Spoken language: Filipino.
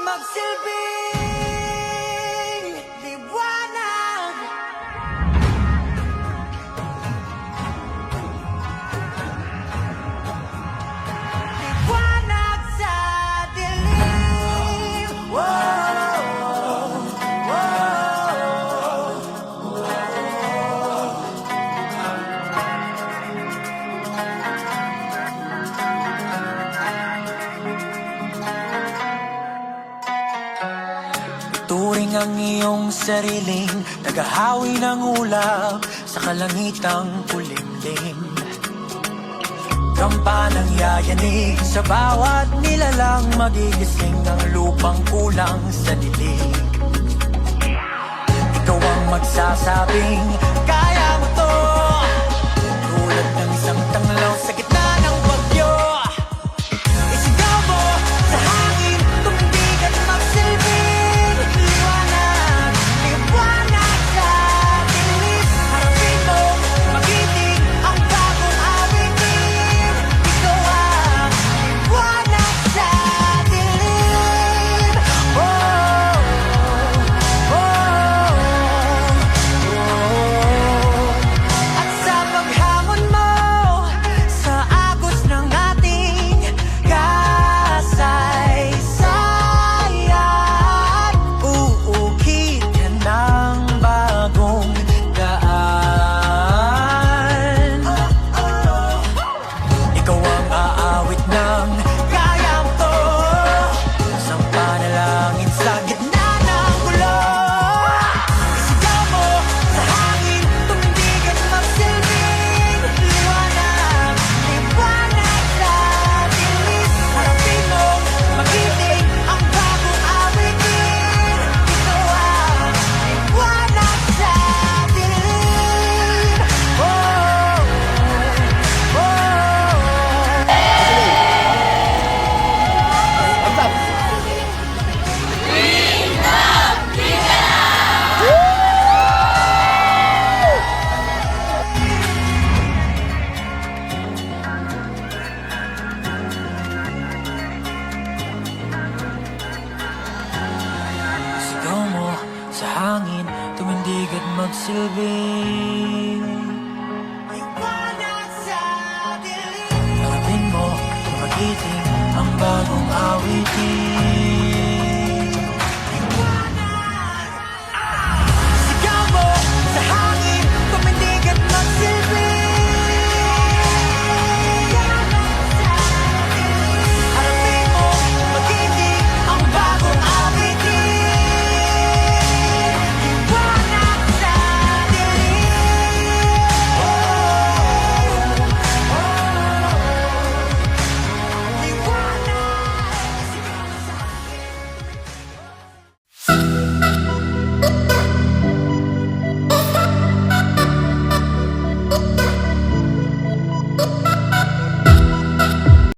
magsilbing liwanag. Liwanag sa dilim. Turing ang iyong sariling tagahawi ng ulap sa kalangitang kulimlim. Kampanang yayanig sa bawat nilalang, magigising ang lupang kulang sa dilig. Ikaw ang magsasabing kaya mo to, tulad ng isang tanglaw sa gitna ng bagyo. Isigaw mo sa hangin, tumindig at magsilbing liwanag. Liwanag sa dilim. Harapin mo, magiting ang bagong awitin. Ikaw ang liwanag sa dilim. Oh, oh, oh. At sa paghamon mo sa agos ng ating kasaysayan, uukit ka ng bagong daan. Ikaw ang aawit ng kaya mo to, isang panalangin sa gitna ng gulo. Isigaw mo sa hangin, tumindig at magsilbing liwanag. Liwanag sa dilim. Harapin mo, magiting ang bagong awitin. Ikaw ang liwanag sa dilim. Oh, oh, oh. Sigaw mo sa hangin, tumindig at magsilbing liwanag sa dilim. Harapin mo, magiting ang bagong awitin.